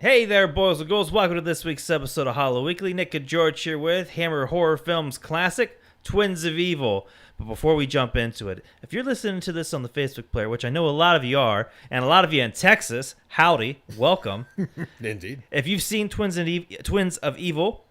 Hey there, boys and girls. Welcome to this week's episode of Hollow Weekly. Nick and George here with Hammer Horror Films classic, Twins of Evil. But before we jump into it, if you're listening to this on the Facebook player, which I know a lot of you are, and a lot of you in Texas, howdy, welcome. Indeed. If you've seen Twins of Evil,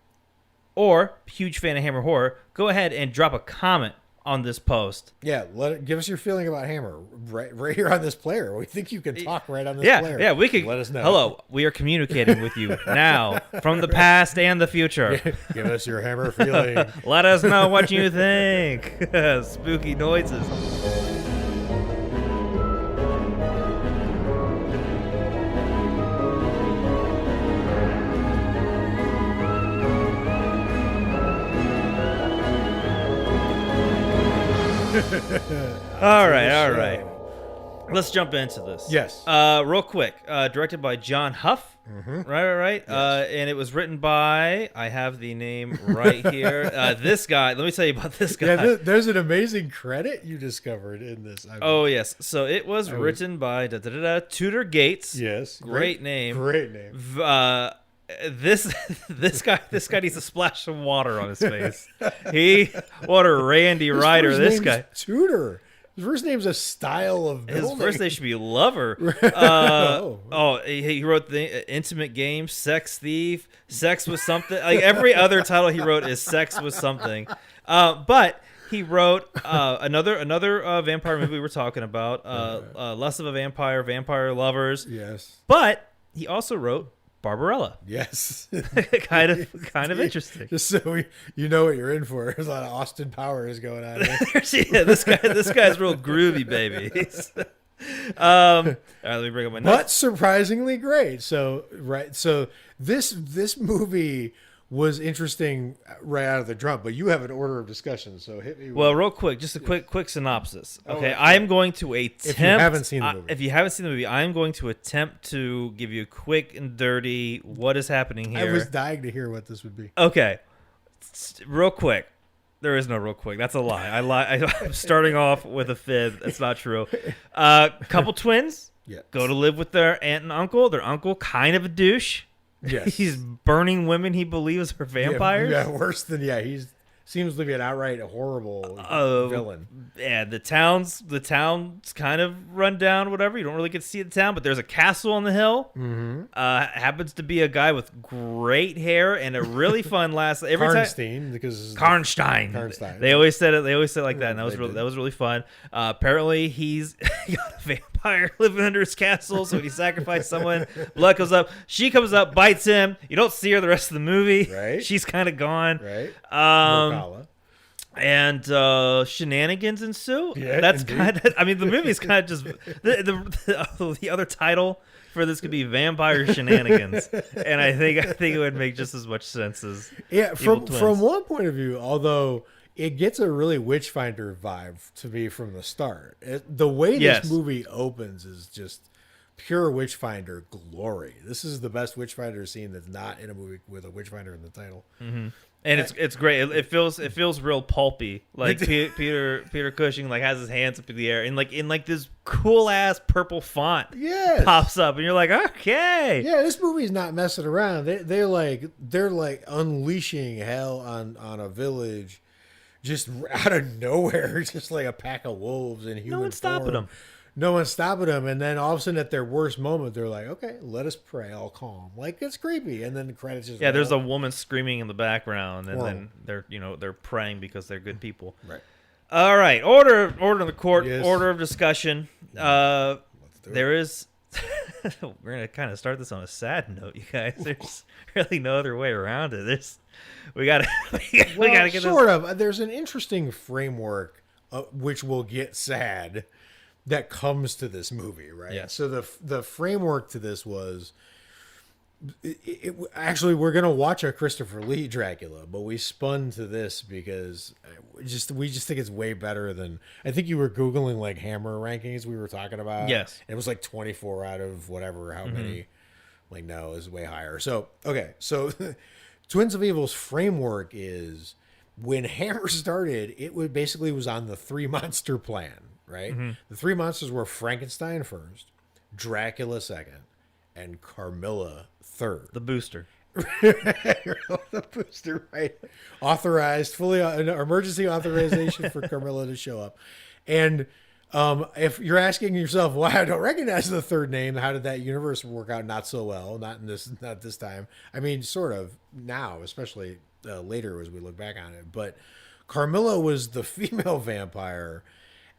or huge fan of Hammer Horror, go ahead and drop a comment on this post. Yeah, give us your feeling about Hammer right here on this player. We think you can talk right on this player. Yeah, we can. Let us know. Hello, we are communicating with you now from the past and the future. Give us your Hammer feeling. Let us know what you think. Spooky noises. All right. Let's jump into this. Yes. Real quick. Directed by John Huff. Mm-hmm. Right. Yes. And it was written by, I have the name right here. This guy. Let me tell you about this guy. Yeah, there's an amazing credit you discovered in this. Oh, yes. So it was written by Tudor Gates. Yes. Great name. Great name. This guy needs a splash of water on his face. What a Randy Ryder this guy. Tudor. His first name's a style of building. His first name should be Lover. He wrote the Intimate Game, Sex Thief, Sex with Something. Like every other title he wrote is Sex with Something. But he wrote another vampire movie we were talking about, Less of a Vampire, Vampire Lovers. Yes. But he also wrote Barbarella. Yes. kind of interesting. Just so you know what you're in for. There's a lot of Austin Powers going on here. Yeah, this guy's real groovy, baby. All right, let me bring up my notes. But surprisingly great. So this movie was interesting right out of the jump, but you have an order of discussion, so hit me. Well, real quick, just a quick synopsis. Okay, I am going to attempt. If you haven't seen the movie, I am going to attempt to give you a quick and dirty what is happening here. I was dying to hear what this would be. Okay, real quick. There is no real quick. That's a lie. I'm starting off with a fib. That's not true. Couple twins go to live with their aunt and uncle. Their uncle kind of a douche. Yes. He's burning women he believes are vampires. Yeah, worse than he seems to be an outright horrible villain. Yeah, the town's kind of run down, whatever. You don't really get to see the town, but there's a castle on the hill. Mm-hmm. Happens to be a guy with great hair and a really fun last every Karnstein, because Karnstein. They always said it. They always said it like that, and that was really fun. Apparently, he's got a vampire living under his castle, so when he sacrificed someone, blood comes up. She comes up, bites him. You don't see her the rest of the movie. Right. She's kind of gone. Right. And shenanigans ensue. Yeah, that's kind of. I mean, the movie's kind of just the other title for this could be Vampire Shenanigans, and I think it would make just as much sense as from one point of view. Although it gets a really Witchfinder vibe to me from the start. The way this movie opens is just pure Witchfinder glory. This is the best Witchfinder scene that's not in a movie with a Witchfinder in the title. Mm-hmm. And it's great. It feels real pulpy. Like Peter Cushing like has his hands up in the air and like this cool ass purple font pops up and you're like, okay. Yeah, this movie's not messing around. They're like unleashing hell on a village just out of nowhere, just like a pack of wolves in human form. No one's stopping them. No one's stopping them, and then all of a sudden, at their worst moment, they're like, "Okay, let us pray, all calm." Like it's creepy, and then the credits just there's a woman screaming in the background, and then they're praying because they're good people. Right. All right, order of the court, yes. Order of discussion. Let's do there is. We're gonna kind of start this on a sad note, you guys. There's really no other way around it. We gotta get sort of. There's an interesting framework, which will get sad. That comes to this movie, right? Yeah. So the framework to this was, actually we're gonna watch a Christopher Lee Dracula, but we spun to this because we just think it's way better than. I think you were googling like Hammer rankings we were talking about. Yes, it was like 24 out of whatever how many. Like no, it's way higher. So okay, so Twins of Evil's framework is when Hammer started, it was on the 3 monster plan. Right? Mm-hmm. The 3 monsters were Frankenstein first, Dracula second, and Carmilla third. The booster. The booster, right? Authorized, fully an emergency authorization for Carmilla to show up. And if you're asking yourself why I don't recognize the third name, how did that universe work out not so well? Not this time. I mean, sort of now, especially later as we look back on it. But Carmilla was the female vampire,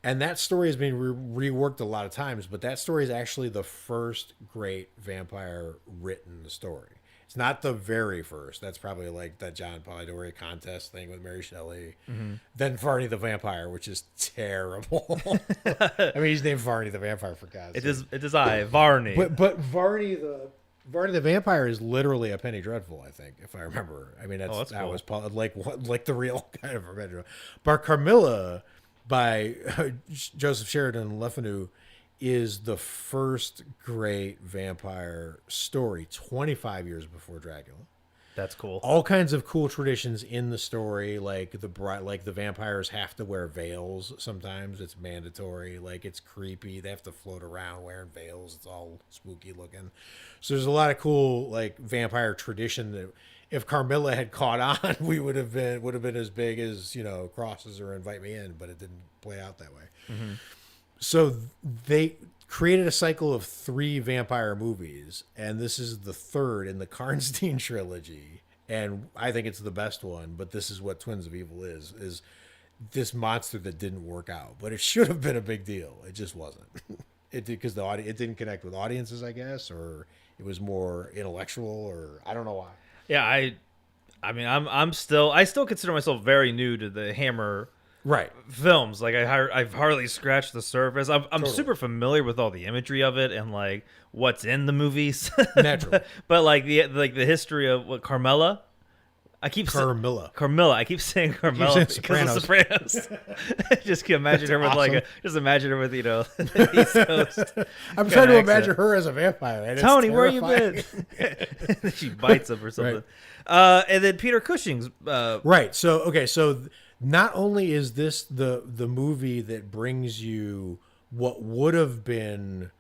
and that story has been reworked a lot of times. But that story is actually the first great vampire written story. It's not the very first. That's probably like that John Polidori contest thing with Mary Shelley. Mm-hmm. Then Varney the Vampire, which is terrible. I mean, he's named Varney the Vampire for God's sake. It is I, Varney. But Varney the Vampire is literally a Penny Dreadful, I think, if I remember. I mean, that cool. Was like the real kind of Penny. But Carmilla by Joseph Sheridan Le Fanu is the first great vampire story 25 years before Dracula. That's cool. All kinds of cool traditions in the story, like the vampires have to wear veils sometimes. It's mandatory. Like, it's creepy. They have to float around wearing veils. It's all spooky looking. So there's a lot of cool like vampire tradition that if Carmilla had caught on, we would have been as big as, Crosses or Invite Me In, but it didn't play out that way. Mm-hmm. So they created a cycle of 3 vampire movies, and this is the third in the Karnstein trilogy. And I think it's the best one, but this is what Twins of Evil is this monster that didn't work out. But it should have been a big deal. It just wasn't. It did because it didn't connect with audiences, I guess, or it was more intellectual, or I don't know why. Yeah, I mean, I still consider myself very new to the Hammer films. Like I've hardly scratched the surface. I'm totally super familiar with all the imagery of it and like what's in the movies. Naturally. but like the history of what Carmilla. Carmilla. I keep saying Carmilla because of Sopranos. Just imagine her with awesome. Imagine her with the East Coast. I'm trying to imagine her as a vampire. And Tony, where you been? She bites him or something. Right. And then Peter Cushing's right. So not only is this the movie that brings you what would have been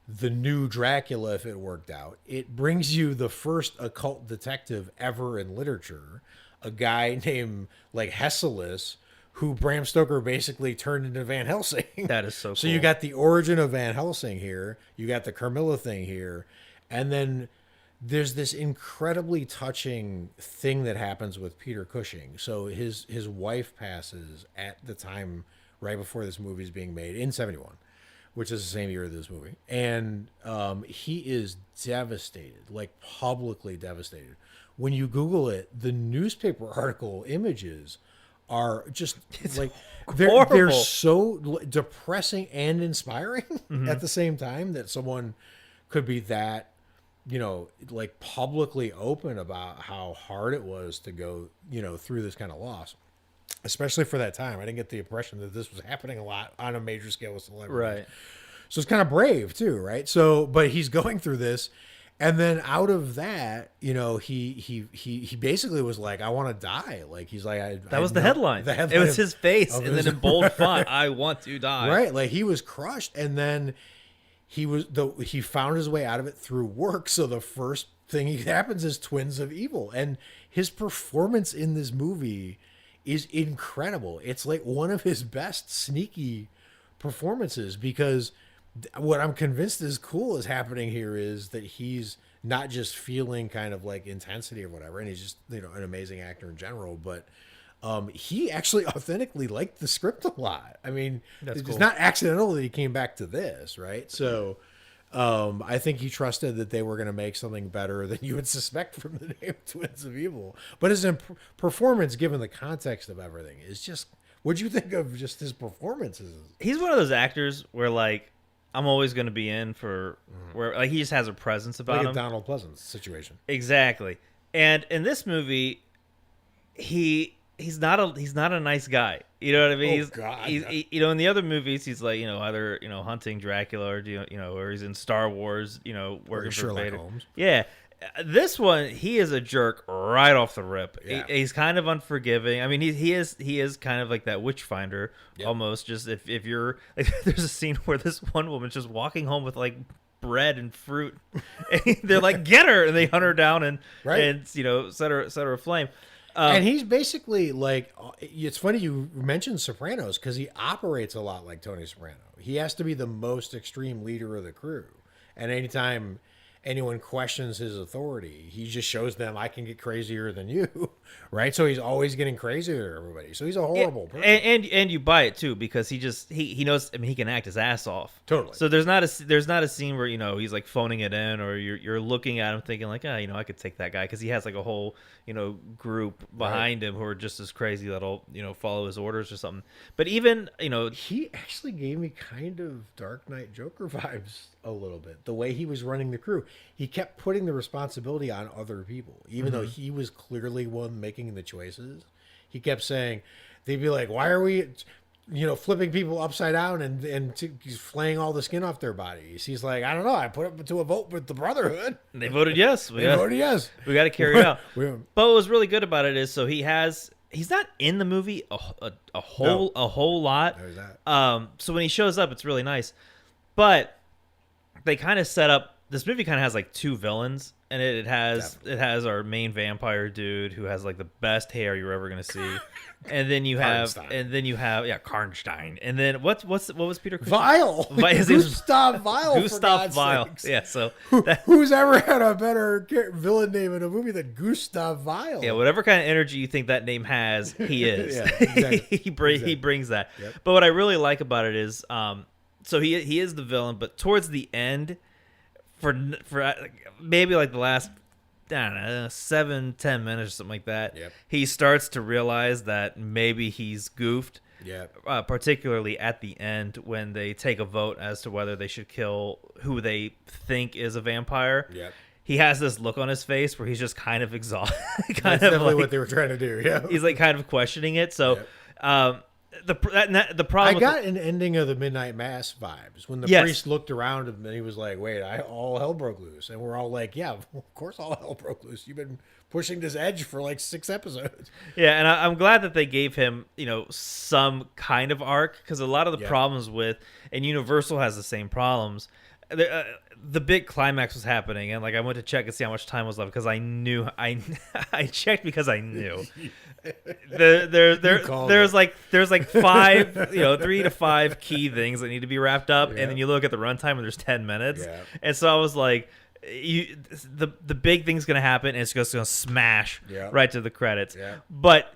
the new Dracula if it worked out, it brings you the first occult detective ever in literature, a guy named like Hesselus, who Bram Stoker basically turned into Van Helsing. That is so cool. So you got the origin of Van Helsing here, you got the Carmilla thing here, and then there's this incredibly touching thing that happens with Peter Cushing. So his wife passes at the time right before this movie is being made in 1971, which is the same year as this movie. And he is devastated, like publicly devastated. When you Google it, the newspaper article images are just they're so depressing and inspiring at the same time that someone could be that, like publicly open about how hard it was to go, through this kind of loss, especially for that time. I didn't get the impression that this was happening a lot on a major scale with celebrities. Right. So it's kind of brave too, right? So, but he's going through this, and then out of that, he basically was like, "I want to die." Like he's like, that was the headline. The headline. It was his face, and then in bold font, "I want to die." Right. Like he was crushed, and then he found his way out of it through work. So the first thing he happens is Twins of Evil, and his performance in this movie is incredible. It's like one of his best sneaky performances, because what I'm convinced is cool is happening here is that he's not just feeling kind of like intensity or whatever, and he's just an amazing actor in general, but he actually authentically liked the script a lot. I mean, it's not accidental that he came back to this, right? So I think he trusted that they were going to make something better than you would suspect from the name Twins of Evil. But his performance, given the context of everything, is just... What'd you think of just his performances? He's one of those actors where, like, I'm always going to be in for... where like he just has a presence about him. Like a Donald Pleasance situation. Exactly. And in this movie, he's not a nice guy. You know what I mean? He's in the other movies, he's like, either, hunting Dracula or, or he's in Star Wars, working for Sherlock Vader. Holmes. Yeah. This one, he is a jerk right off the rip. Yeah. He's kind of unforgiving. I mean, he is kind of like that witch finder almost. Just if you're like, there's a scene where this one woman's just walking home with like bread and fruit. And they're like, get her, and they hunt her down and set her aflame. And he's basically like, it's funny you mentioned Sopranos because he operates a lot like Tony Soprano. He has to be the most extreme leader of the crew. And anytime anyone questions his authority, he just shows them, I can get crazier than you, right? So he's always getting crazier than everybody. So he's a horrible person. And you buy it too because he knows. I mean, he can act his ass off. Totally. So there's not a scene where he's like phoning it in, or you're looking at him thinking like, I could take that guy, because he has like a whole group behind him who are just as crazy that'll follow his orders or something. But even he actually gave me kind of Dark Knight Joker vibes a little bit. The way he was running the crew, he kept putting the responsibility on other people, even though he was clearly one making the choices. He kept saying, they'd be like, why are we flipping people upside down and flaying all the skin off their bodies? He's like, I don't know, I put it to a vote with the Brotherhood. They voted yes. They voted yes. We got to carry it out. But what was really good about it is, so he's not in the movie a whole lot. There's that. So when he shows up, it's really nice. But they kind of set up, this movie kind of has like two villains, and it has our main vampire dude who has like the best hair you're ever gonna see, and then you have Karnstein, and then what was Peter Cushing? Vile, Gustav Vile. Gustav Vile. Yeah. So who's ever had a better villain name in a movie than Gustav Vile? Yeah. Whatever kind of energy you think that name has, he is. Yeah, exactly. He brings that. Yep. But what I really like about it is, so he is the villain, but towards the end, for maybe like the last 7-10 minutes or something like that, he starts to realize that maybe he's goofed. Particularly at the end when they take a vote as to whether they should kill who they think is a vampire. He has this look on his face where he's just kind of exhausted. That's definitely what they were trying to do. Yeah, he's like kind of questioning it. So. The problem. I got an ending of the Midnight Mass vibes when the priest looked around him and he was like, "Wait, all hell broke loose," and we're all like, "Yeah, of course, all hell broke loose. You've been pushing this edge for like 6 episodes." Yeah, and I'm glad that they gave him, some kind of arc, because a lot of the problems with, and Universal has the same problems. The big climax was happening, and like I went to check and see how much time was left because I knew I checked because I knew. There's like 5 3 to 5 key things that need to be wrapped up, and then you look at the runtime and there's 10 minutes, and so I was like, the big thing's gonna happen and it's just gonna smash right to the credits, but.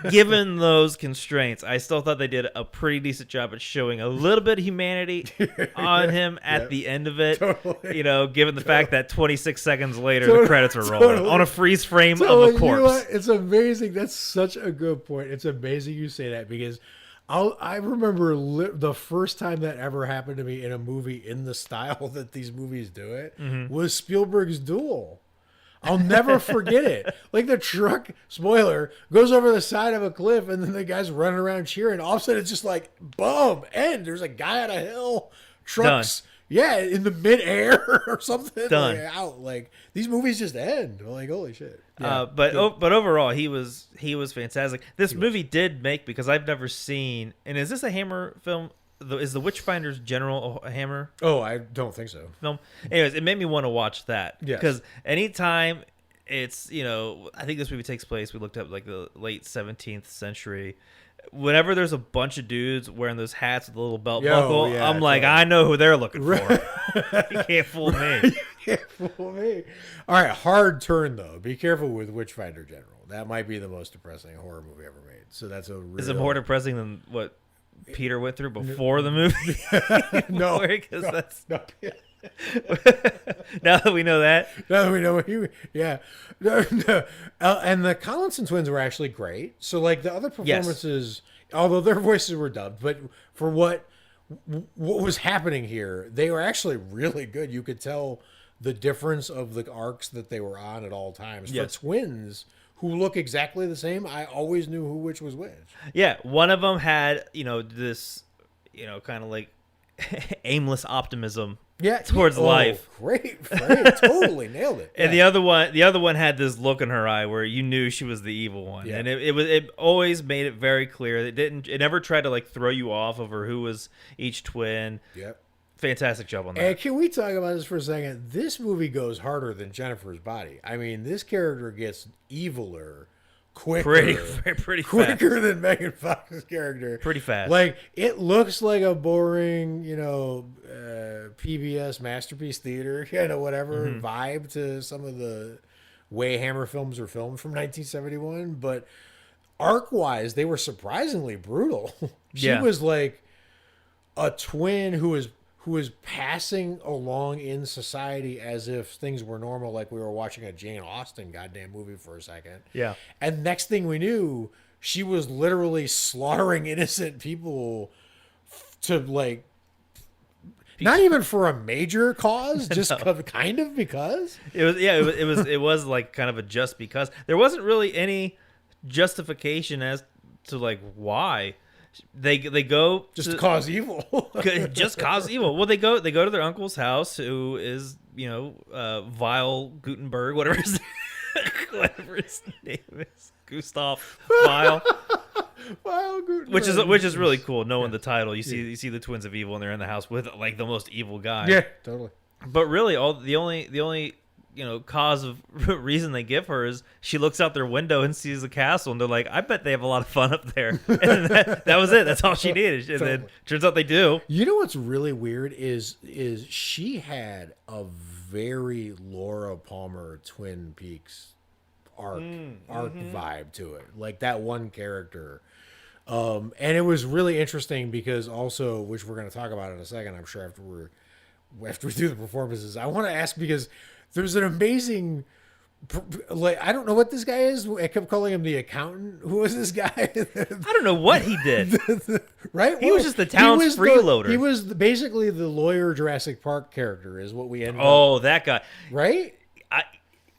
Given those constraints, I still thought they did a pretty decent job at showing a little bit of humanity on him at the end of it. Totally. Given the fact that 26 seconds later the credits were rolling on a freeze frame of a corpse. You know what? It's amazing. That's such a good point. It's amazing you say that, because I remember the first time that ever happened to me in a movie in the style that these movies do it was Spielberg's Duel. I'll never forget it. Like the truck, spoiler, goes over the side of a cliff, and then the guy's running around cheering. All of a sudden, it's just like, boom, end. There's a guy on a hill, trucks, in the midair or something. Done. Like, out. Like these movies just end. I'm like, holy shit. Yeah, but overall, he was fantastic. This movie did make, because I've never seen. And is this a Hammer film? Is the Witchfinder's General a Hammer? Oh, I don't think so. Film. Anyways, it made me want to watch that. Yes. Because anytime it's, I think this movie takes place, we looked up like the late 17th century. Whenever there's a bunch of dudes wearing those hats with a little belt buckle, I'm like, totally. I know who they're looking for. You can't fool me. You can't fool me. All right, hard turn though. Be careful with Witchfinder General. That might be the most depressing horror movie ever made. So that's a real... Is it more depressing than what Peter went through before the movie? No. Now that we know that. Now that we know what he... Yeah. No. And the Collinson twins were actually great. So, like, the other performances, although their voices were dubbed, but for what was happening here, they were actually really good. You could tell the difference of the arcs that they were on at all times. For twins who look exactly the same, I always knew which was which. Yeah, one of them had, this, kind of like aimless optimism towards life. Great. Totally nailed it. And the other one had this look in her eye where you knew she was the evil one. Yeah. And it always made it very clear. It never tried to like throw you off over who was each twin. Yep. fantastic job on that. And can we talk about this for a second? This movie goes harder than Jennifer's Body. I mean, this character gets eviler quicker, pretty quicker fast. than Megan Fox's character. Pretty fast. Like, it looks like a boring, PBS Masterpiece Theater, whatever vibe to some of the way Hammer films are filmed from 1971. But arc-wise, they were surprisingly brutal. She was like a twin who was passing along in society as if things were normal, like we were watching a Jane Austen goddamn movie for a second. Yeah. And next thing we knew, she was literally slaughtering innocent people to like, not even for a major cause, just kind of because. It was like kind of a just because. There wasn't really any justification as to like why. They go just to cause evil. Just cause evil. Well, they go to their uncle's house, who is Vile Gutenberg, whatever his name is, Gustav Vile. Vile Gutenberg, which is really cool. Knowing the title, you see the twins of evil, and they're in the house with like the most evil guy. Yeah, totally. But really, the only cause of reason they give her is she looks out their window and sees the castle, and they're like, I bet they have a lot of fun up there. And that was it. That's all she needed. And then turns out they do. You know what's really weird is she had a very Laura Palmer Twin Peaks arc vibe to it, like that one character. And it was really interesting because also, which we're going to talk about in a second, I'm sure after we do the performances, I want to ask because there's an amazing, like, I don't know what this guy is. I kept calling him the accountant. Who was this guy? I don't know what he did. Right? He was just the town's freeloader. He was basically the lawyer Jurassic Park character is what we ended up. Oh, that guy. Right?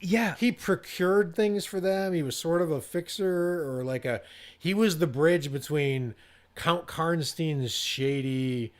Yeah. He procured things for them. He was sort of a fixer or he was the bridge between Count Karnstein's shady,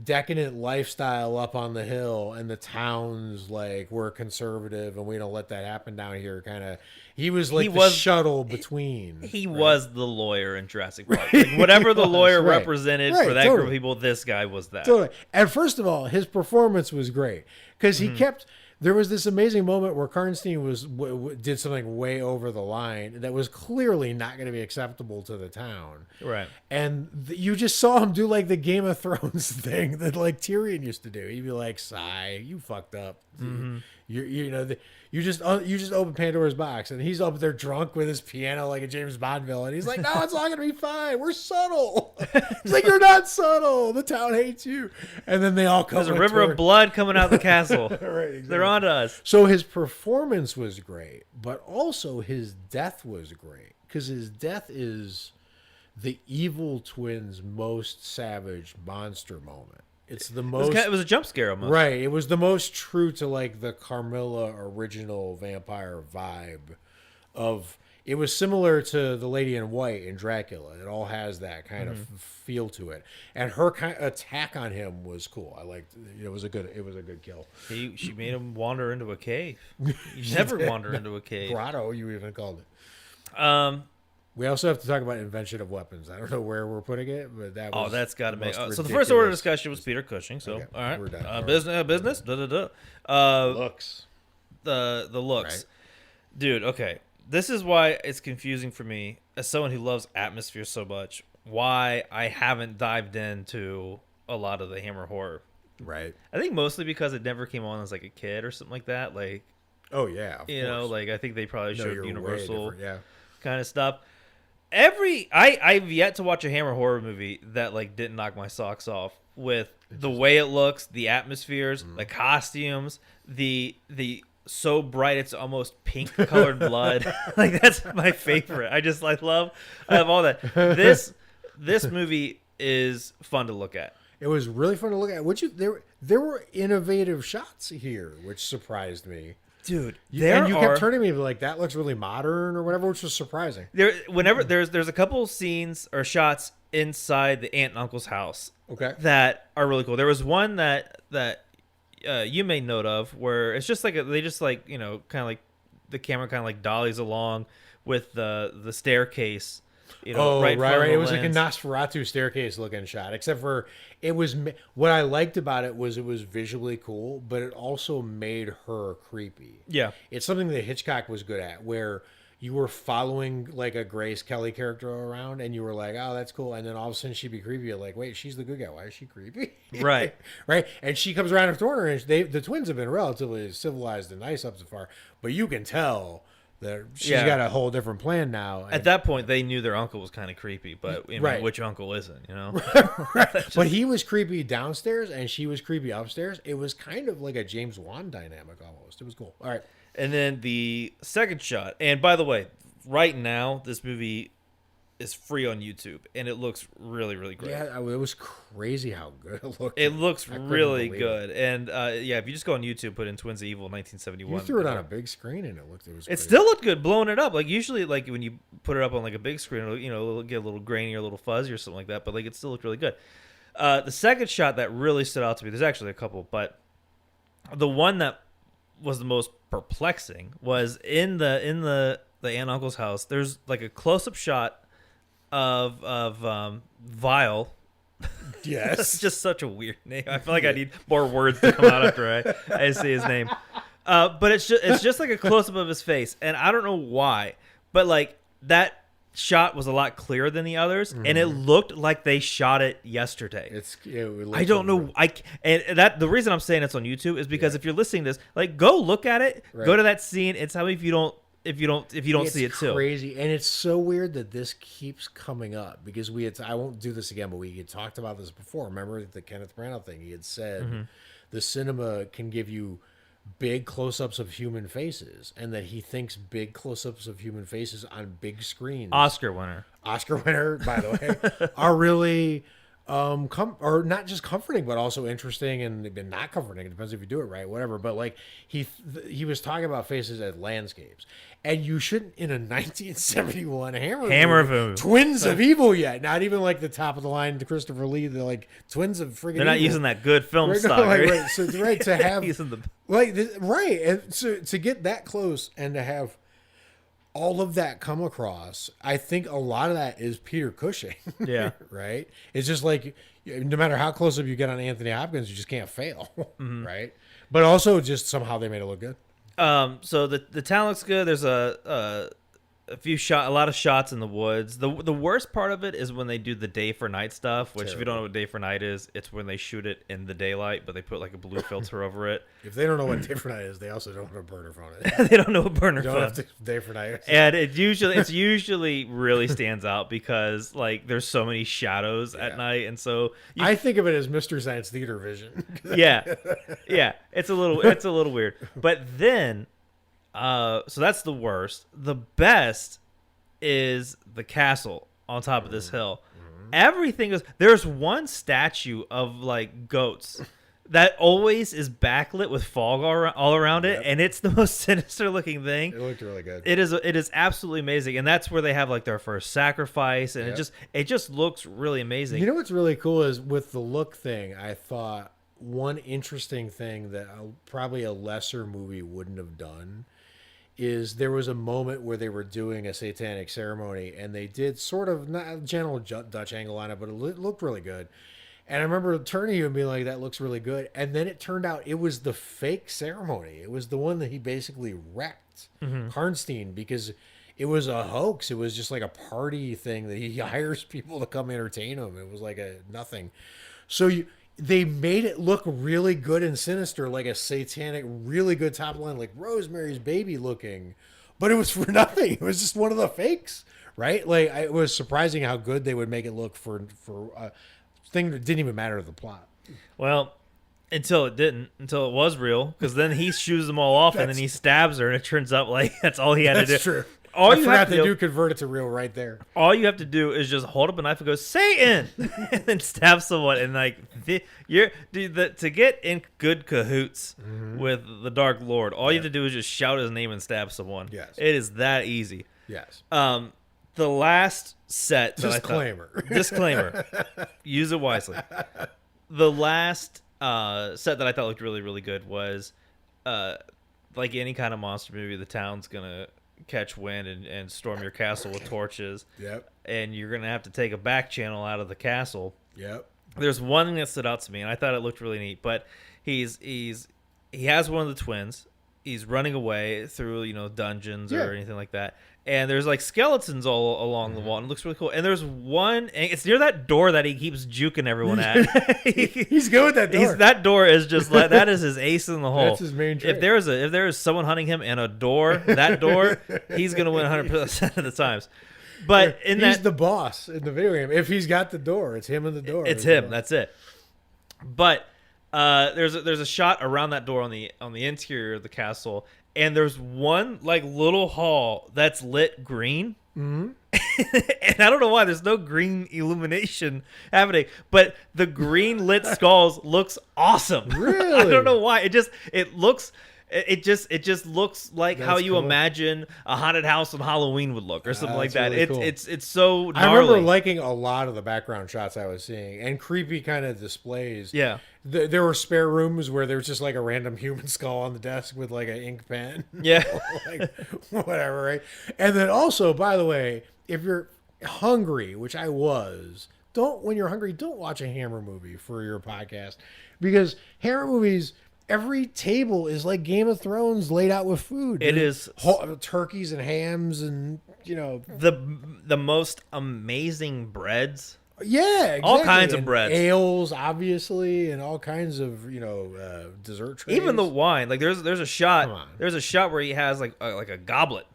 decadent lifestyle up on the hill and the towns like we're conservative and we don't let that happen down here kind of. He was like the shuttle between. He was the lawyer in Jurassic Park. Like, whatever the lawyer represented for that group of people, this guy was that. Totally. And first of all, his performance was great because he kept. There was this amazing moment where Karnstein did something way over the line that was clearly not going to be acceptable to the town. Right. And you just saw him do like the Game of Thrones thing that like Tyrion used to do. He'd be like, "Sigh, you fucked up. You just opened Pandora's box," and he's up there drunk with his piano like a James Bond villain. He's like, "No, it's all gonna be fine. We're subtle." He's like, "You're not subtle. The town hates you." And then they all come. There's a river of blood coming out of the castle. Right, exactly. They're onto us. So his performance was great, but also his death was great because his death is the evil twins' most savage monster moment. It's the most. It was a jump scare almost. Right. It was the most true to like the Carmilla original vampire vibe of. It was similar to the Lady in White in Dracula. It all has that kind of feel to it, and her attack on him was cool. I liked. It was a good kill. She made him wander into a cave. You never wander into a cave. Grotto, you even called it. We also have to talk about invention of weapons. I don't know where we're putting it, but that was that's got to make. So ridiculous. the first order of discussion was Peter Cushing. So okay, all right, we're done. Business. Looks. The looks, right. Dude. Okay, this is why it's confusing for me as someone who loves atmosphere so much. Why I haven't dived into a lot of the Hammer horror. Right. I think mostly because it never came on as like a kid or something like that. Like, oh yeah, of course. like I think they probably showed Universal kind of stuff. I've yet to watch a Hammer horror movie that like didn't knock my socks off with the way it looks, the atmospheres, the costumes, the so bright it's almost pink colored blood. Like that's my favorite. I love all that. This movie is fun to look at. It was really fun to look at. There were innovative shots here, which surprised me. Dude, you kept turning me like that looks really modern or whatever, which was surprising. Whenever there's a couple scenes or shots inside the aunt and uncle's house, that are really cool. There was one that you made note of where it's just like they just like kind of like the camera kind of like dollies along with the staircase right. Right. It was like a Nosferatu staircase looking shot, except for what I liked about it was visually cool, but it also made her creepy. Yeah. It's something that Hitchcock was good at, where you were following like a Grace Kelly character around and you were like, oh, that's cool. And then all of a sudden she'd be creepy. You're like, wait, she's the good guy. Why is she creepy? Right. Right. And she comes around the corner and the twins have been relatively civilized and nice up so far, but you can tell that she's got a whole different plan now. At that point, they knew their uncle was kind of creepy, but which uncle isn't, But he was creepy downstairs and she was creepy upstairs. It was kind of like a James Wan dynamic almost. It was cool. All right. And then the second shot, and by the way, right now, this movie is free on YouTube, and it looks really, really great. Yeah, it was crazy how good it looked. It looks really good. And if you just go on YouTube, put in Twins of Evil 1971. You threw it on a big screen, and it still looked good, blowing it up. Like, usually, like, when you put it up on, like, a big screen, it'll get a little grainy or a little fuzzy or something like that, but, like, it still looked really good. The second shot that really stood out to me, there's actually a couple, but the one that was the most perplexing was in the aunt and uncle's house. There's like a close-up shot of Vile. Yes. That's just such a weird name. I feel like I need more words to come out after I say his name. But it's just like a close-up of his face, and I don't know why, but like that shot was a lot clearer than the others, and it looked like they shot it yesterday. I don't know. The reason I'm saying it's on YouTube is because if you're listening to this, like, go look at it, go to that scene, and tell me if you don't see it too. It's crazy, and it's so weird that this keeps coming up because I won't do this again, but we had talked about this before. Remember the Kenneth Branagh thing? He had said the cinema can give you big close-ups of human faces, and that he thinks big close-ups of human faces on big screens, Oscar winner, by the way, are really or not just comforting, but also interesting and not comforting. It depends if you do it right, whatever. But like he was talking about faces as landscapes, and you shouldn't in a 1971 Hammer movie, Twins of Evil yet. Not even like the top of the line to Christopher Lee. They're like Twins of friggin' They're not evil. using that good film stock, right? So it's right to have right, and so to get that close and to have all of that come across, I think a lot of that is Peter Cushing. Yeah. Right? It's just like, no matter how close up you get on Anthony Hopkins, you just can't fail. Right? But also just somehow they made it look good. So the town looks good. There's a lot of shots in the woods. The worst part of it is when they do the day for night stuff, which if you don't know what day for night is, it's when they shoot it in the daylight, but they put like a blue filter over it. If they don't know what day for night is, they also don't know what burner phone is. They don't know what burner phone is. Day for night. And it's usually really stands out because like there's so many shadows at night, and so I think of it as Mystery Science Theater vision. Yeah, it's a little weird, but then. So that's the worst. The best is the castle on top of this hill. Everything is. There's one statue of like goats that always is backlit with fog all around it, and it's the most sinister looking thing. It looked really good. It is absolutely amazing, and that's where they have like their first sacrifice, and it just looks really amazing. You know what's really cool is with the look thing. I thought one interesting thing that probably a lesser movie wouldn't have done is there was a moment where they were doing a satanic ceremony and they did sort of not a gentle Dutch angle on it, but it looked really good. And I remember turning to you and being like, that looks really good. And then it turned out it was the fake ceremony. It was the one that he basically wrecked, Karnstein, because it was a hoax. It was just like a party thing that he hires people to come entertain him. It was like a nothing. So they made it look really good and sinister, like a satanic, really good top line, like Rosemary's Baby looking, but it was for nothing. It was just one of the fakes, right? Like it was surprising how good they would make it look for a thing that didn't even matter to the plot. Well, until it was real, because then he shoos them all off and then he stabs her, and it turns out like that's all he had to do. That's true. All I you forgot have to they do convert it to real right there. All you have to do is just hold up a knife and go Satan, and then stab someone. And like to get in good cahoots with the Dark Lord, all you have to do is just shout his name and stab someone. Yes, it is that easy. Yes. The last set disclaimer. Disclaimer. Use it wisely. The last set that I thought looked really, really good was like any kind of monster movie, the town's gonna catch wind and storm your castle with torches. Yep. And you're going to have to take a back channel out of the castle. Yep. There's one thing that stood out to me, and I thought it looked really neat. But he has one of the twins. He's running away through dungeons or anything like that. And there's like skeletons all along the wall. And it looks really cool. And there's one. It's near that door that he keeps juking everyone at. He's good with that door. That door is just like that is his ace in the hole. That's his main trick. If there is someone hunting him and a door, he's gonna win 100% of the times. But he's the boss in the video game. If he's got the door, it's him and the door. It's him. That's it. But there's a shot around that door on the interior of the castle, and there's one like little hall that's lit green. Mm-hmm. And I don't know why there's no green illumination happening, but the green lit skulls looks awesome. Really? I don't know why. It just looks like how you cool. imagine a haunted house on Halloween would look, or something like that. Really cool. It's so gnarly. I remember liking a lot of the background shots I was seeing, and creepy kind of displays. Yeah. There were spare rooms where there was just like a random human skull on the desk with like an ink pen. Yeah. Like whatever, right? And then also, by the way, if you're hungry, which I was, when you're hungry, don't watch a Hammer movie for your podcast, because Hammer movies, every table is like Game of Thrones laid out with food. Is turkeys and hams and the most amazing breads. Yeah, exactly. All kinds and of breads, ales, obviously, and all kinds of dessert trays. Even the wine. Like there's a shot. There's a shot where he has like a goblet,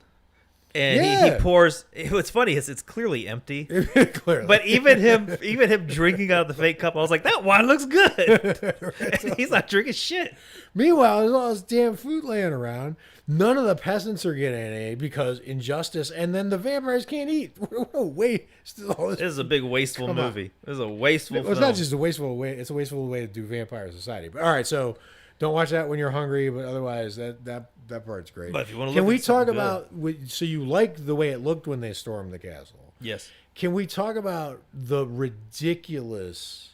and he pours. What's funny is it's clearly empty. Clearly. But even him drinking out of the fake cup, I was like, that wine looks good. Right, he's not drinking shit. Meanwhile, there's all this damn food laying around. None of the peasants are getting any because injustice, and then the vampires can't eat. Wait, this is a big wasteful movie. This is a wasteful film. It's not just a wasteful way. It's a wasteful way to do Vampire Society. But all right, so don't watch that when you're hungry. But otherwise, that part's great. But if you want to, can we talk about? So you liked the way it looked when they stormed the castle? Yes. Can we talk about the ridiculous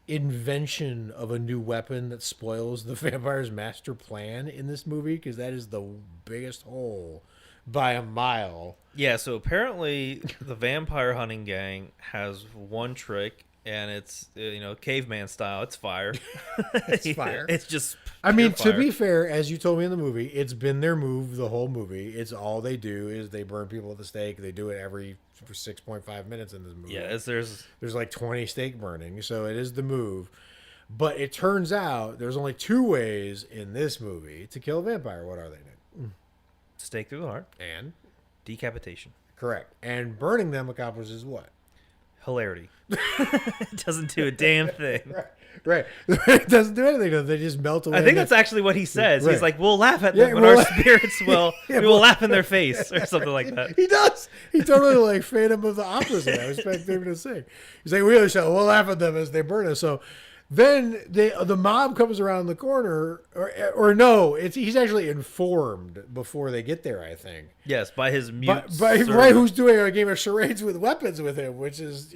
invention of a new weapon that spoils the vampire's master plan in this movie? Because that is the biggest hole by a mile. Yeah, so apparently the vampire hunting gang has one trick, and it's caveman style. It's fire. It's fire. It's just fire. To be fair, as you told me in the movie, it's been their move the whole movie. It's all they do is they burn people at the stake. They do it every 6.5 minutes in this movie. Yeah, there's like 20 stake burning, so it is the move. But it turns out there's only two ways in this movie to kill a vampire. What are they, Nick? Stake through the heart and decapitation. Correct. And burning them accomplishes what? Hilarity. It doesn't do a damn thing. Right. It doesn't do anything. They just melt away. I think that's actually what he says. Right. He's like, we'll laugh at them, but our spirits will. We will laugh in their face, or something like that. He does. He totally like Phantom of the Opera. I expect him to sing. He's like, we'll laugh at them as they burn us. So then the mob comes around the corner, or no, he's actually informed before they get there, I think. Yes, by his mute right, who's doing a game of charades with weapons with him, which is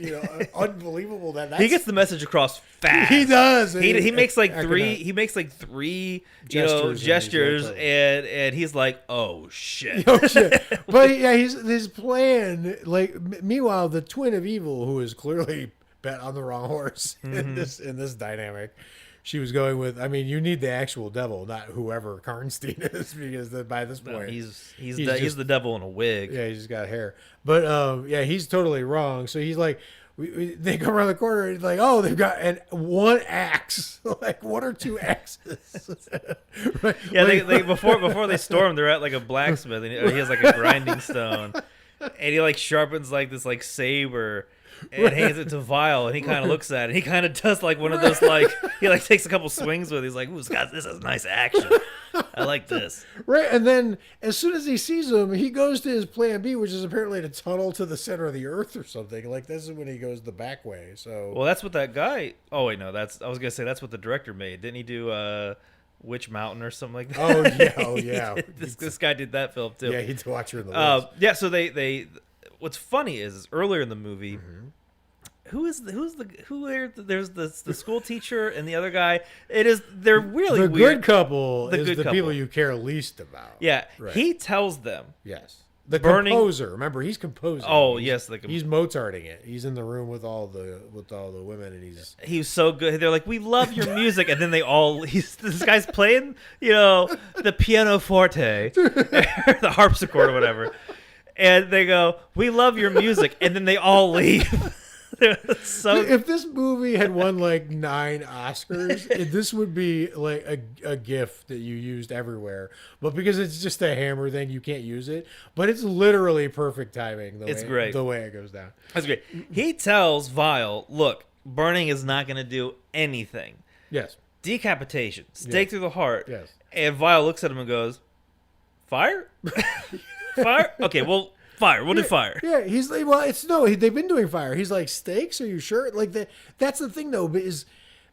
unbelievable. That's, he gets the message across fast. He does. He makes like three. He makes like three gestures, and he's like, "Oh shit!" Oh shit! But yeah, his plan. Like, meanwhile, the twin of evil, who is clearly bet on the wrong horse in this dynamic. She was going with, I mean, you need the actual devil, not whoever Karnstein is, because by this point he's the devil in a wig. Yeah, he's just got hair. But yeah, he's totally wrong. So he's like, they come around the corner and he's like, oh, they've got one axe, like one or two axes. Right? Yeah, they before they storm, they're at like a blacksmith, and he has like a grinding stone, and he like sharpens like this like saber. And hands it to Vile, and he kind of looks at it. And he kind of does like one of those like he like takes a couple swings with it. He's like, "Ooh, Scott, this is nice action. I like this." Right, and then as soon as he sees him, he goes to his plan B, which is apparently to tunnel to the center of the earth or something. Like this is when he goes the back way. So well, that's what that guy. Oh wait, no, I was gonna say that's what the director made. Didn't he do Witch Mountain or something like that? Oh yeah. This guy did that film too. Yeah, he'd watch her in the woods. Yeah, so they what's funny is earlier in the movie, Who's there? There's the school teacher and the other guy. They're really the weird. good couple is the couple. people you care least about. Yeah, right. He tells them. Yes. The burning... composer, remember, he's composing. Oh, yes, he's Mozarting it. He's in the room with all the women, and he's so good. They're like, we love your music, and then this guy's playing, the pianoforte, the harpsichord or whatever, and they go, we love your music, and then they all leave. So if this movie had won like 9 Oscars, this would be like a gift that you used everywhere. But because it's just a Hammer thing, you can't use it. But it's literally perfect timing. Great the way it goes down. That's great. He tells Vile, look, burning is not going to do anything. Yes. Decapitation, stake through the heart. Yes. And Vile looks at him and goes, fire? Fire? Okay, well, fire. We'll do fire. Yeah, he's like, well, they've been doing fire. He's like, stakes? Are you sure? Like that's the thing, though. But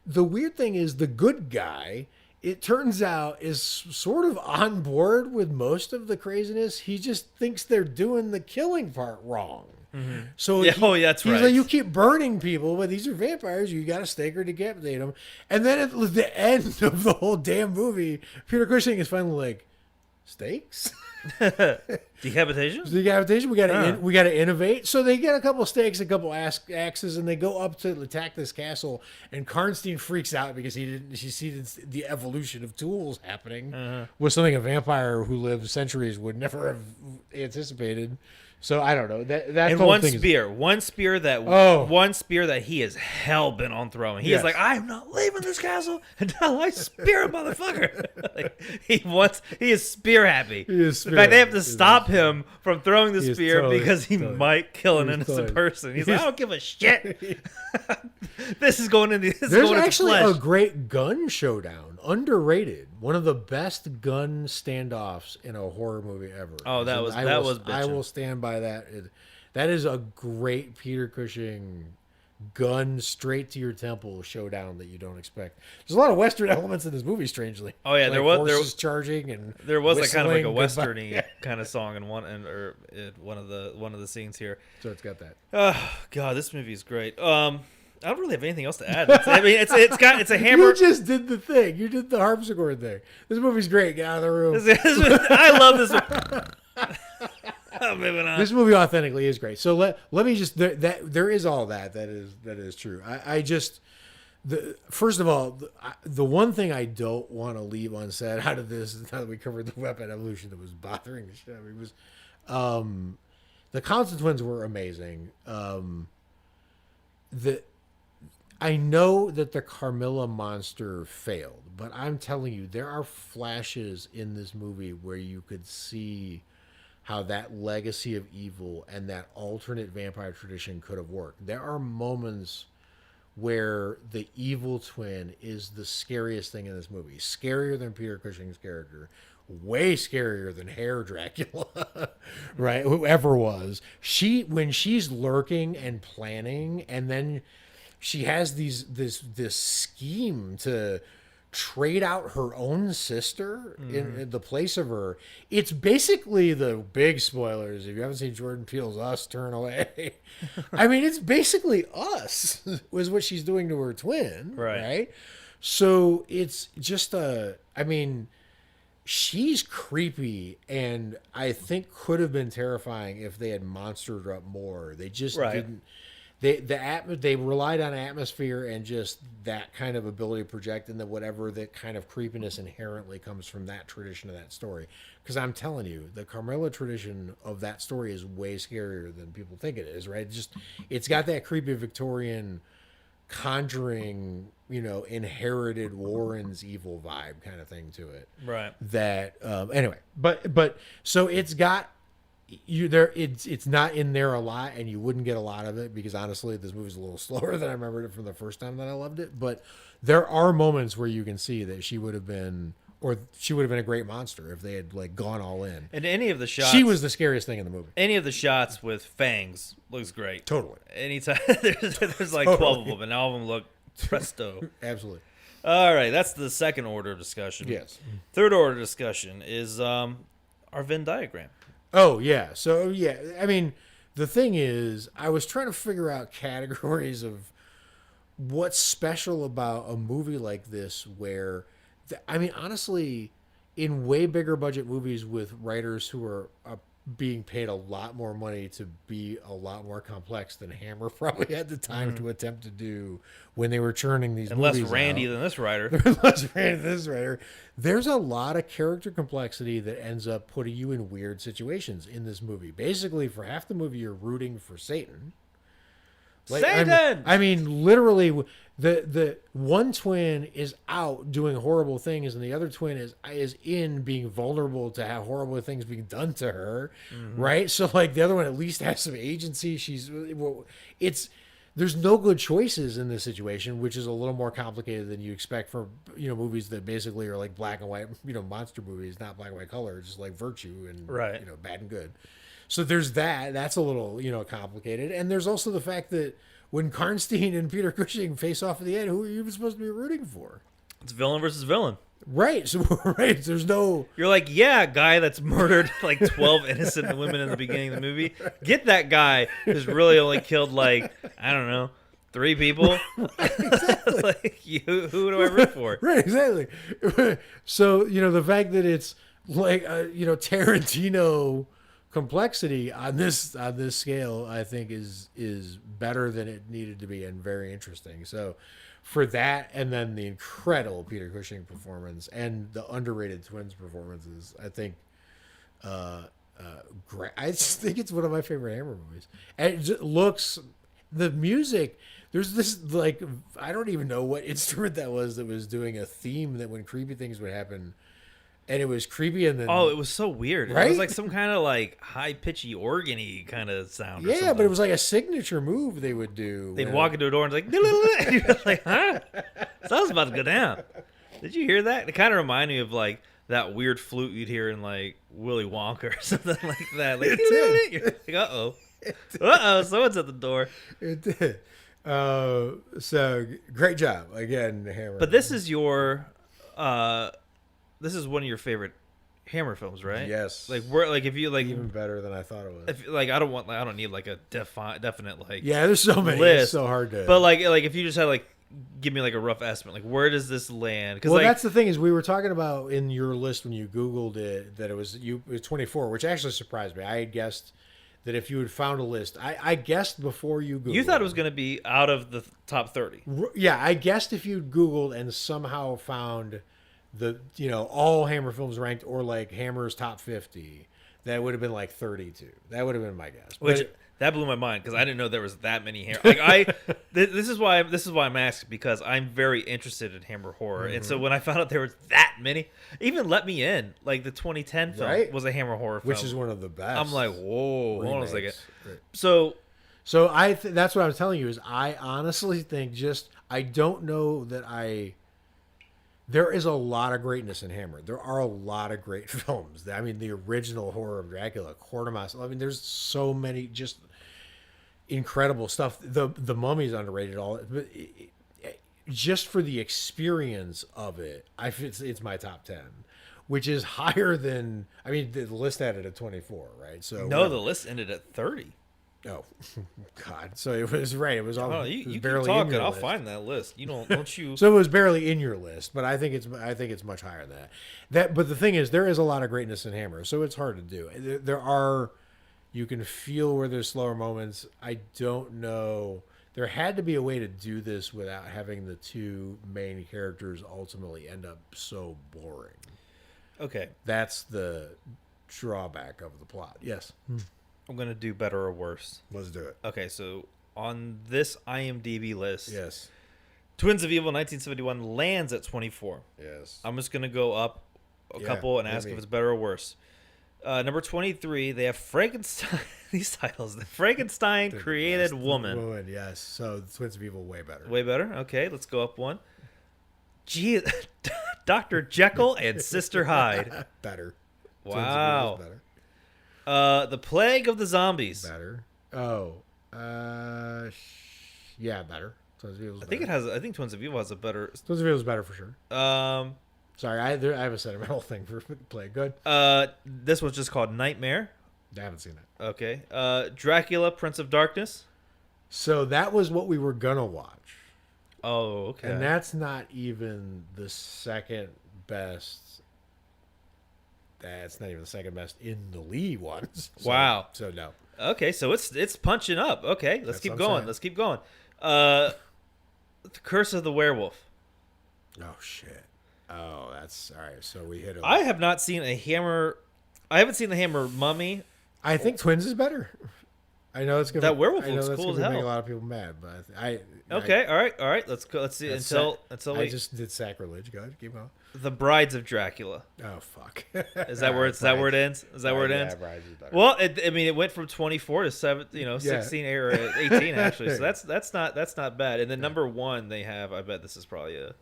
the weird thing is the good guy, it turns out, is sort of on board with most of the craziness. He just thinks they're doing the killing part wrong. Mm-hmm. So that's right. He's like, you keep burning people, but these are vampires. You got to stake or decapitate them. And then at the end of the whole damn movie, Peter Cushing is finally like, stakes? Decapitation. We got to innovate. So they get a couple stakes, a couple axes, and they go up to attack this castle. And Karnstein freaks out because she sees the evolution of tools happening with something a vampire who lived centuries would never have anticipated. So I don't know that. And one spear that he is hell bent on throwing. He is like, I am not leaving this castle until I spear a motherfucker. He is spear happy. In fact, they have to stop him from throwing the spear because he might kill an innocent person. He's like, I don't give a shit. This is going into. There's actually a great gun showdown, underrated. One of the best gun standoffs in a horror movie ever. Oh, that was bitchin'. I will stand by that. That is a great Peter Cushing gun straight to your temple showdown that you don't expect. There's a lot of Western elements in this movie, strangely. Oh yeah, there was charging and there was kind of like a Westerny kind of song in one of the scenes here. So it's got that. Oh God, this movie is great. I don't really have anything else to add. It's a Hammer. You just did the thing. You did the harpsichord thing. This movie's great. Get out of the room. I love this. Moving on. This movie authentically is great. So let me just there is all that is true. I just first of all, the one thing I don't want to leave unsaid out of this, now that we covered the weapon evolution that was bothering the shit out of me, was the Constant Twins were amazing. I know that the Carmilla monster failed, but I'm telling you, there are flashes in this movie where you could see how that legacy of evil and that alternate vampire tradition could have worked. There are moments where the evil twin is the scariest thing in this movie. Scarier than Peter Cushing's character. Way scarier than Hair Dracula, right? Whoever was. When she's lurking and planning, and then she has this scheme to trade out her own sister in the place of her. It's basically the big spoilers. If you haven't seen Jordan Peele's Us, turn away. I mean, it's basically Us was what she's doing to her twin, right? So it's just she's creepy, and I think could have been terrifying if they had monstered her up more. They just didn't. They relied on atmosphere and just that kind of ability to project, and then whatever that kind of creepiness inherently comes from that tradition of that story. Because I'm telling you, the Carmilla tradition of that story is way scarier than people think it is, right? It's got that creepy Victorian conjuring, inherited Warren's evil vibe kind of thing to it. Right. That anyway, but so it's got. It's not in there a lot, and you wouldn't get a lot of it because honestly this movie's a little slower than I remembered it from the first time that I loved it. But there are moments where you can see that she would have been a great monster if they had gone all in. And any of the shots, she was the scariest thing in the movie. Any of the shots with fangs looks great. Totally. Anytime there's 12 of them, and all of them look presto. Absolutely. All right, that's the second order of discussion. Yes. Third order discussion is our Venn diagram. Oh, yeah. So, yeah, I mean, The thing is, I was trying to figure out categories of what's special about a movie like this where, I mean, honestly, in way bigger budget movies with writers who are being paid a lot more money to be a lot more complex than Hammer probably had the time to attempt to do when they were churning these and movies less randy out. than this writer. Less randy than this writer. There's a lot of character complexity that ends up putting you in weird situations in this movie. Basically, for half the movie, you're rooting for Satan. Satan! I mean, literally, the one twin is out doing horrible things, and the other twin is in being vulnerable to have horrible things being done to her, right? So, like, the other one at least has some agency. There's no good choices in this situation, which is a little more complicated than you expect from movies that basically are like black and white, monster movies, not black and white color, just like virtue and right. Bad and good. So there's that. That's a little, complicated. And there's also the fact that when Karnstein and Peter Cushing face off at the end, who are you even supposed to be rooting for? It's villain versus villain. Right. So, right. There's no... You're like, yeah, guy that's murdered like 12 innocent women in the beginning of the movie. Get that guy who's really only killed like, I don't know, 3 people. Right, exactly. Like, who do I root for? Right, exactly. So, the fact that it's like, Tarantino... complexity on this scale, I think is better than it needed to be and very interesting. So for that, and then the incredible Peter Cushing performance and the underrated twins performances, I think great. I just think it's one of my favorite Hammer movies. And it just looks, the music, there's this, like, I don't even know what instrument that was doing a theme that when creepy things would happen. And it was creepy, and then it was so weird. Right? It was like some kind of like high pitchy organy kind of sound. Yeah, or something. but it was like a signature move they would do. They'd walk into a door and it's like, and you're like, huh? Something's about to go down. Did you hear that? It kind of reminded me of like that weird flute you'd hear in like Willy Wonka or something like that. Like, you're like, uh-oh, someone's at the door. It did. So great job again, Hammer. But this is your. This is one of your favorite Hammer films, right? Yes. Like we're like if you like even better than I thought it was. If, like I don't need like a definite like there's so many. list. It's so hard to. But like if you just had like give me like a rough estimate, like where does this land? Well, that's the thing is we were talking about in your list when you Googled it that it was 24, which actually surprised me. I had guessed that if you had found a list, I guessed before you Googled. You thought it was going to be out of the top 30. Yeah, I guessed if you'd Googled and somehow found all Hammer films ranked or like Hammer's top 50, that would have been like 32. That would have been my guess. That blew my mind because I didn't know there was that many Hammer. Like this is why I'm asking, because I'm very interested in Hammer horror, and so when I found out there was that many, even Let Me In, like the 2010 film, was a Hammer horror film, which is one of the best. I'm like, whoa, hold on a second. Right. So that's what I was telling you is I honestly think I don't know that there is a lot of greatness in Hammer. There are a lot of great films. I mean, the original Horror of Dracula, Quartermaster. I mean, there's so many just incredible stuff. The Mummy's underrated. But just for the experience of it, it's my top 10, which is higher than. I mean, the list had it at 24, right? So no, the list ended at 30. Oh, God! So it was right. It was all. Oh, you keep talking. I'll find that list. You don't you? So it was barely in your list, but I think it's much higher than that. But the thing is, there is a lot of greatness in Hammer, so it's hard to do. You can feel where there's slower moments. I don't know. There had to be a way to do this without having the two main characters ultimately end up so boring. Okay, that's the drawback of the plot. Yes. I'm going to do better or worse. Let's do it. Okay, so on this IMDb list, yes, Twins of Evil 1971 lands at 24. Yes. I'm just going to go up a couple and ask if it's better or worse. Number 23, they have Frankenstein. These titles. The Frankenstein Created Woman. Yes. So the Twins of Evil, way better. Way better? Okay, let's go up one. Dr. Jekyll and Sister Hyde. Better. Wow. Better. The Plague of the Zombies. Better. Oh. Yeah, better. Twins of Evil. I think Twins of Evil has a better. Twins of Evil is better for sure. Sorry, I have a sentimental thing for Plague. Good. This one's just called Nightmare. I haven't seen it. Okay. Dracula, Prince of Darkness. So that was what we were gonna watch. Oh, okay. And that's not even the second best. That's not even the second best in the Lee ones. So, wow. So no. Okay, so it's punching up. Okay, let's keep going. Let's keep going. The Curse of the Werewolf. Oh shit. Oh, that's all right. So we hit him. I have not seen a Hammer. I haven't seen the Hammer Mummy. I think Twins is better. I know it's gonna. That werewolf I know looks that's cool as gonna hell. make a lot of people mad, but Okay, all right. Let's go. Let's see until I we. just did sacrilege. Go ahead, keep on. The Brides of Dracula. Oh fuck. Is that where it's? Is that where it ends? Is that where it ends? Brides is better. Well, it went from 24 to 7, 16 or 18 actually. So that's not bad. And then number 1 they have. I bet this is probably a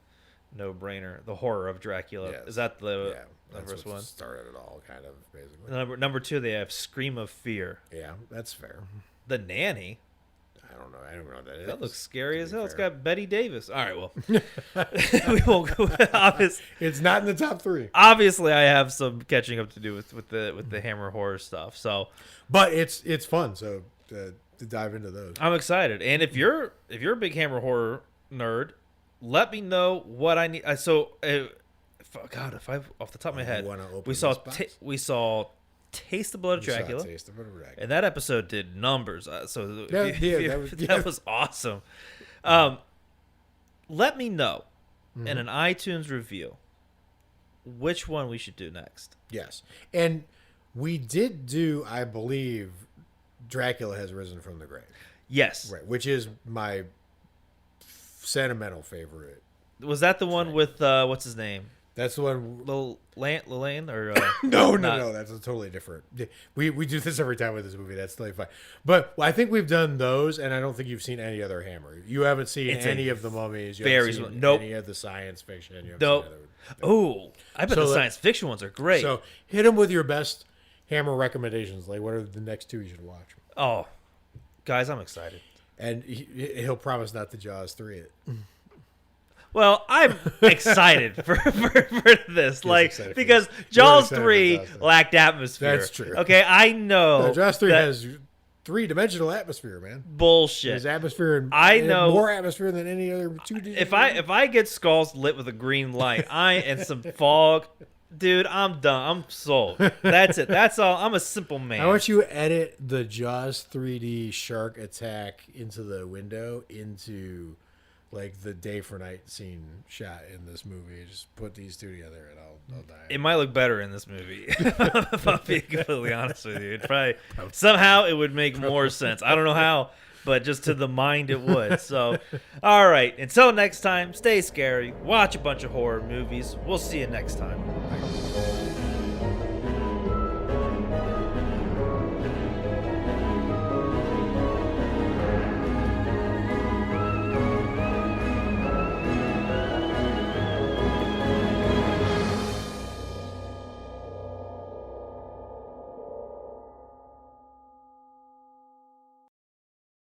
no-brainer. The Horror of Dracula. Yes. Is that the that's first what one? started it all, kind of basically. Number 2 they have Scream of Fear. Yeah, that's fair. The Nanny. I don't know. I don't know what that is. That looks scary as hell. Fair. It's got Betty Davis. All right, well, we won't go. It's not in the top 3. Obviously, I have some catching up to do with the Hammer horror stuff. So, but it's fun. So to dive into those, I'm excited. And if you're a big Hammer horror nerd, let me know what I need. God, if I off the top of my head, we saw Taste the Blood of Dracula. And that episode did numbers. That was awesome. Let me know in an iTunes review which one we should do next. Yes. And we did do, I believe, Dracula Has Risen from the Grave. Yes. Right, which is my sentimental favorite. Was that the one with, what's his name? That's the one. Lillian or no, that's a totally different. We do this every time with this movie. That's totally fine. But I think we've done those, and I don't think you've seen any other Hammer. You haven't seen any of the Mummies. You haven't seen any of the science fiction. Nope. Oh, I bet the science fiction ones are great. So hit them with your best Hammer recommendations. Like, what are the next 2 you should watch? Oh, guys, I'm excited. And he'll promise not to Jaws 3 it. Well, I'm excited for this, because Jaws 3 lacked atmosphere. That's true. Okay, I know. No, Jaws 3 has 3-dimensional atmosphere, man. Bullshit. There's atmosphere, and I know more atmosphere than any other 2D. If I get skulls lit with a green light, and some fog, dude, I'm done. I'm sold. That's it. That's all. I'm a simple man. I want you to edit the Jaws 3D shark attack into the window into like the day for night scene shot in this movie. Just put these 2 together and I'll die. It might look better in this movie. If I'm being completely honest with you. Somehow it would make more sense. I don't know how, but just to the mind it would. So, all right. Until next time, stay scary. Watch a bunch of horror movies. We'll see you next time.